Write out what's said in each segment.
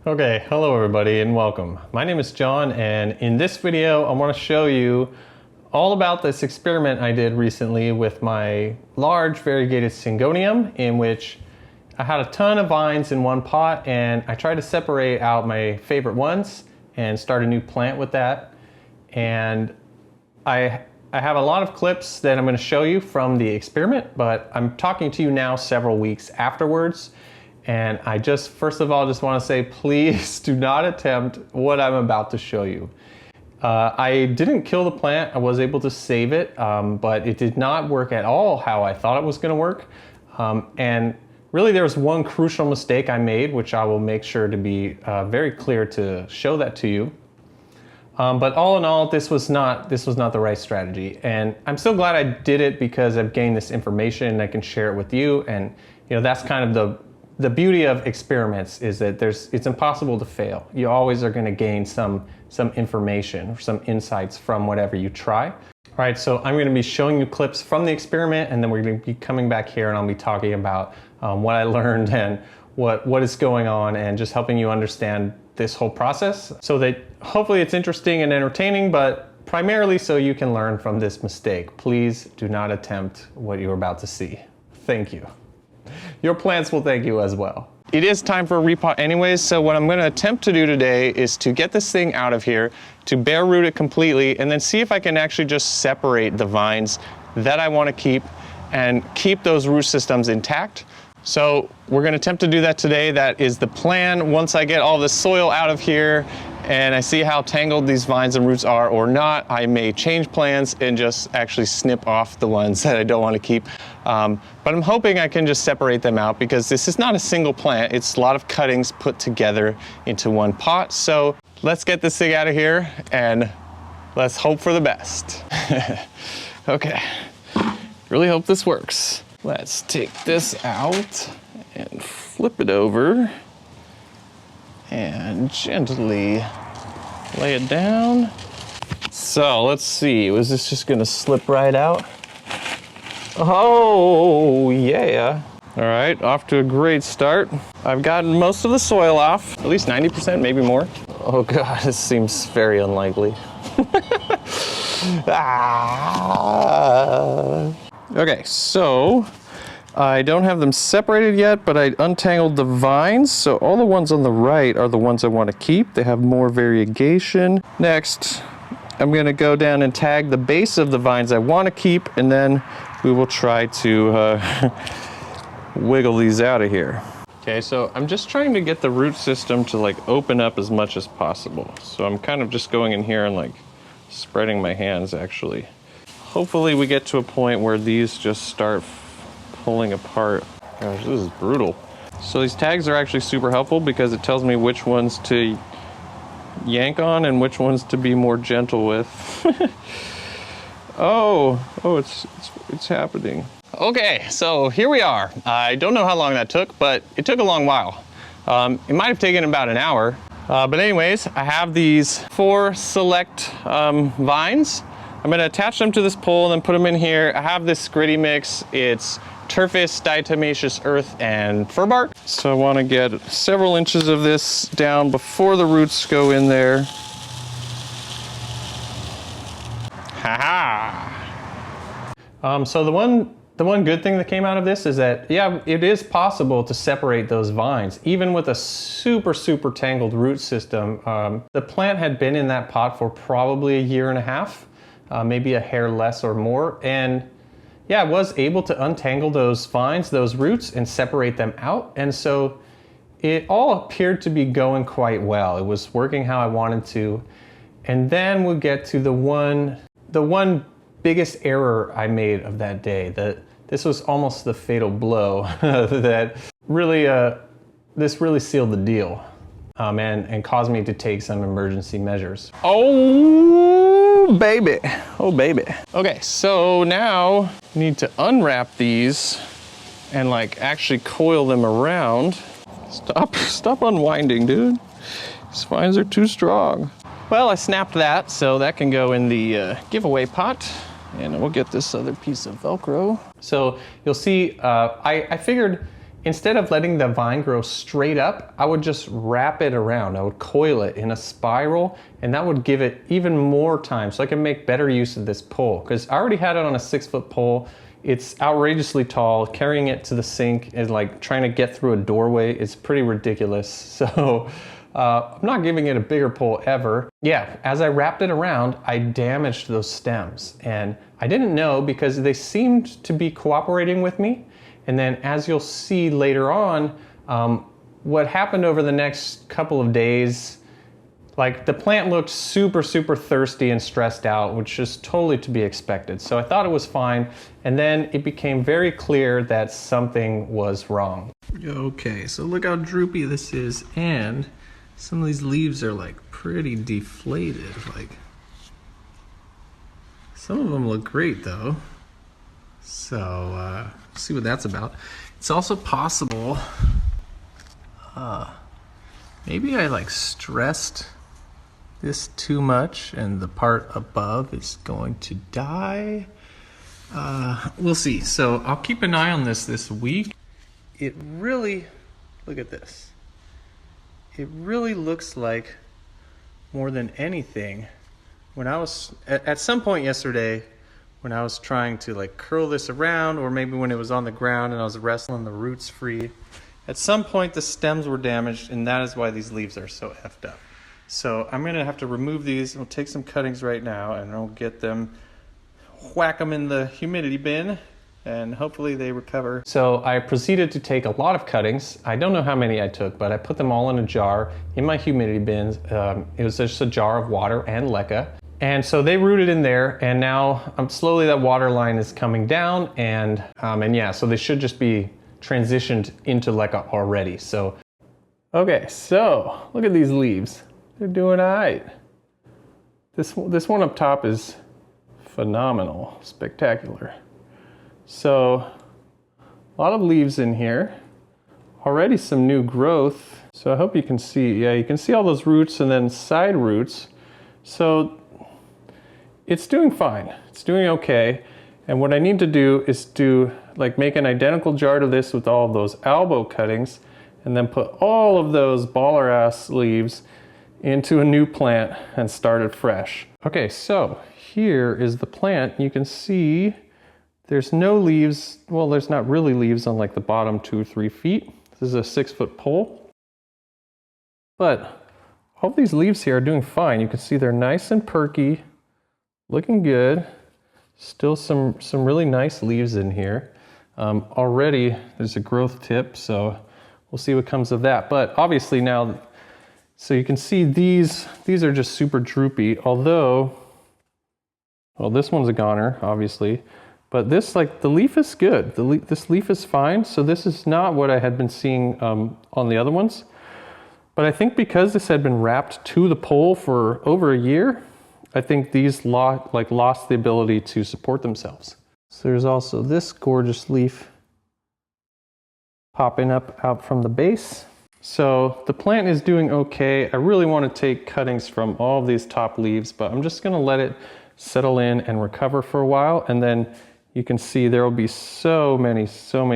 Okay, hello everybody and welcome. My name is John, and in this video I want to show you all about this experiment I did recently with my large variegated Syngonium, in which I had a ton of vines in one pot and I tried to separate out my favorite ones and start a new plant with that. And I have a lot of clips that I'm going to show you from the experiment, but I'm talking to you now several weeks afterwards. And I just, first of all, just want to say, please do not attempt what I'm about to show you. I didn't kill the plant. I was able to save it, but it did not work at all how I thought it was going to work. And really there was one crucial mistake I made, which I will make sure to be very clear to show that to you. But all in all, this was not the right strategy. And I'm so glad I did it because I've gained this information and I can share it with you. And you know, that's kind of the beauty of experiments, is that it's impossible to fail. You always are going to gain some information or some insights from whatever you try. All right, so I'm going to be showing you clips from the experiment, and then we're going to be coming back here and I'll be talking about what I learned and what is going on, and just helping you understand this whole process so that hopefully it's interesting and entertaining, but primarily so you can learn from this mistake. Please do not attempt what you're about to see. Thank you. Your plants will thank you as well. It is time for a repot anyways, so what I'm going to attempt to do today is to get this thing out of here, to bare root it completely, and then see if I can actually just separate the vines that I want to keep and keep those root systems intact. So we're going to attempt to do that today. That is the plan. Once I get all the soil out of here and I see how tangled these vines and roots are or not, I may change plans and just actually snip off the ones that I don't want to keep. But I'm hoping I can just separate them out, because this is not a single plant. It's a lot of cuttings put together into one pot. So let's get this thing out of here and let's hope for the best. Okay, really hope this works. Let's take this out and flip it over and gently lay it down. So let's see, was this just gonna slip right out? Oh yeah. All right, off to a great start. I've gotten most of the soil off, at least 90%, maybe more. Oh God, this seems very unlikely. Okay, so I don't have them separated yet, but I untangled the vines. So all the ones on the right are the ones I want to keep. They have more variegation. Next, I'm going to go down and tag the base of the vines I want to keep, and then we will try to wiggle these out of here. Okay, so I'm just trying to get the root system to like open up as much as possible. So I'm kind of just going in here and like spreading my hands actually. Hopefully we get to a point where these just start pulling apart. Gosh, this is brutal. So these tags are actually super helpful because it tells me which ones to yank on and which ones to be more gentle with. oh, it's happening. Okay, so here we are. I don't know how long that took, but it took a long while. It might have taken about an hour. But anyways, I have these 4 select vines. I'm going to attach them to this pole and then put them in here. I have this gritty mix. It's turfus, diatomaceous earth, and fir bark. So I want to get several inches of this down before the roots go in there. Ha-ha! So the one good thing that came out of this is that, yeah, it is possible to separate those vines, even with a super tangled root system. The plant had been in that pot for probably a year and a half. Maybe a hair less or more, and yeah, I was able to untangle those vines, those roots, and separate them out, and so it all appeared to be going quite well. It was working how I wanted to, and then we'll get to the one biggest error I made of that day. This was almost the fatal blow that really this really sealed the deal, and caused me to take some emergency measures. Oh baby, oh baby. Okay, so now I need to unwrap these and like actually coil them around. Stop unwinding, dude. These vines are too strong. Well, I snapped that, so that can go in the giveaway pot. And we'll get this other piece of Velcro. So you'll see, I figured instead of letting the vine grow straight up, I would just wrap it around. I would coil it in a spiral, and that would give it even more time so I can make better use of this pole. Because I already had it on a 6-foot pole. It's outrageously tall. Carrying it to the sink is like trying to get through a doorway. It's pretty ridiculous. So I'm not giving it a bigger pole ever. Yeah, as I wrapped it around, I damaged those stems. And I didn't know because they seemed to be cooperating with me. And then as you'll see later on, what happened over the next couple of days, like the plant looked super thirsty and stressed out, which is totally to be expected. So I thought it was fine. And then it became very clear that something was wrong. Okay, so look how droopy this is. And some of these leaves are like pretty deflated. Like some of them look great though. So see what that's about. It's also possible, maybe I like stressed this too much and the part above is going to die. We'll see. So I'll keep an eye on this week. It really, look at this. It really looks like more than anything, when I was, at some point yesterday, when I was trying to like curl this around, or maybe when it was on the ground and I was wrestling the roots free, at some point the stems were damaged, and that is why these leaves are so effed up. So I'm gonna have to remove these. I'll take some cuttings right now and I'll get them, whack them in the humidity bin, and hopefully they recover. So I proceeded to take a lot of cuttings. I don't know how many I took, but I put them all in a jar in my humidity bins. It was just a jar of water and leca. And so they rooted in there, and now slowly that water line is coming down, and yeah, so they should just be transitioned into leca already. So, okay, so look at these leaves. They're doing all right. This one up top is phenomenal, spectacular. So a lot of leaves in here. Already some new growth. So I hope you can see, yeah, you can see all those roots and then side roots. So it's doing fine. It's doing okay. And what I need to do is make an identical jar to this with all of those elbow cuttings, and then put all of those baller ass leaves into a new plant and start it fresh. Okay, so here is the plant. You can see there's no leaves. Well, there's not really leaves on like the bottom 2 or 3 feet. This is a 6-foot pole. But all of these leaves here are doing fine. You can see they're nice and perky. Looking good. Still some really nice leaves in here. Already there's a growth tip, so we'll see what comes of that. But obviously now, so you can see these are just super droopy, although, well, this one's a goner, obviously. But this, like, the leaf is good. This leaf is fine, so this is not what I had been seeing on the other ones. But I think because this had been wrapped to the pole for over a year, I think these lost the ability to support themselves. So there's also this gorgeous leaf popping up out from the base. So the plant is doing okay. I really want to take cuttings from all of these top leaves, but I'm just going to let it settle in and recover for a while, and then you can see there will be so many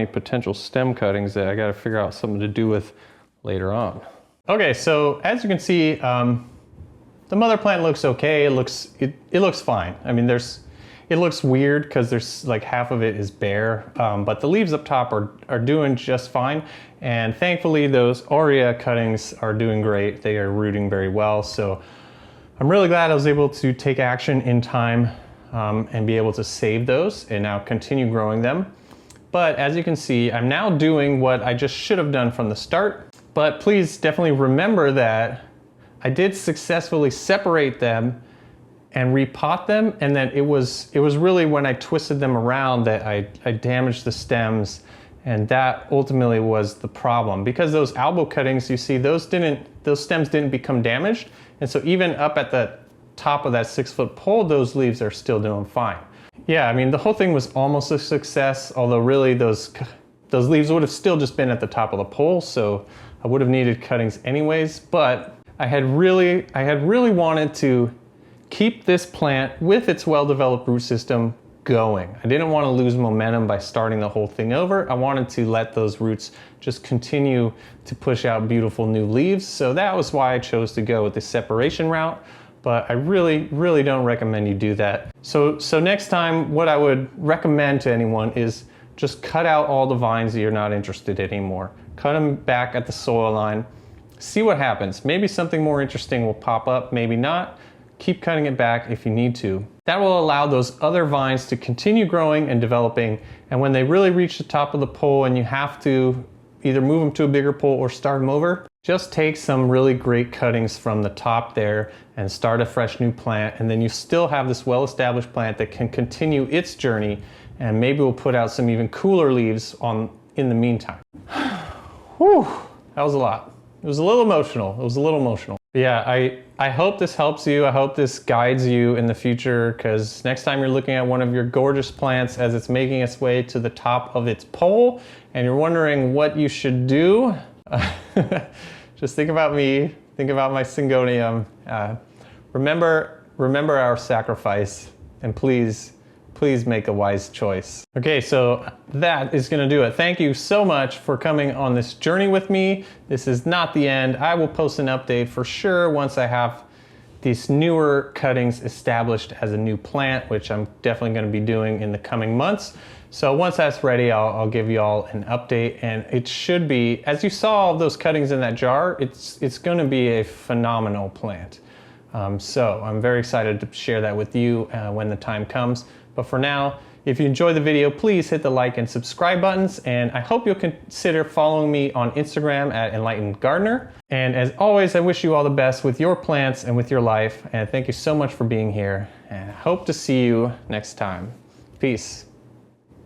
potential stem cuttings that I got to figure out something to do with later on. Okay, so as you can see, the mother plant looks okay. It looks fine. I mean, it looks weird because there's like half of it is bare, but the leaves up top are doing just fine. And thankfully those Aurea cuttings are doing great. They are rooting very well. So I'm really glad I was able to take action in time and be able to save those and now continue growing them. But as you can see, I'm now doing what I just should have done from the start. But please definitely remember that I did successfully separate them and repot them, and then it was really when I twisted them around that I damaged the stems, and that ultimately was the problem. Because those elbow cuttings, you see, those stems didn't become damaged, and so even up at the top of that 6-foot pole, those leaves are still doing fine. Yeah, I mean, the whole thing was almost a success, although really those leaves would have still just been at the top of the pole, so I would have needed cuttings anyways. But I had really wanted to keep this plant with its well-developed root system going. I didn't want to lose momentum by starting the whole thing over. I wanted to let those roots just continue to push out beautiful new leaves. So that was why I chose to go with the separation route. But I really don't recommend you do that. So next time, what I would recommend to anyone is just cut out all the vines that you're not interested in anymore. Cut them back at the soil line. See what happens. Maybe something more interesting will pop up, maybe not. Keep cutting it back if you need to. That will allow those other vines to continue growing and developing, and when they really reach the top of the pole and you have to either move them to a bigger pole or start them over, just take some really great cuttings from the top there and start a fresh new plant, and then you still have this well-established plant that can continue its journey, and maybe we'll put out some even cooler leaves in the meantime. Whew, that was a lot. It was a little emotional. Yeah, I hope this helps you. I hope this guides you in the future, because next time you're looking at one of your gorgeous plants as it's making its way to the top of its pole and you're wondering what you should do, just think about me, think about my Syngonium. Remember our sacrifice, and please make a wise choice. Okay, so that is gonna do it. Thank you so much for coming on this journey with me. This is not the end. I will post an update for sure once I have these newer cuttings established as a new plant, which I'm definitely gonna be doing in the coming months. So once that's ready, I'll give you all an update, and it should be, as you saw all those cuttings in that jar, it's gonna be a phenomenal plant. So I'm very excited to share that with you when the time comes. But for now, if you enjoyed the video, please hit the like and subscribe buttons, and I hope you'll consider following me on Instagram at Enlightened Gardener. And as always, I wish you all the best with your plants and with your life, and thank you so much for being here, and I hope to see you next time. Peace.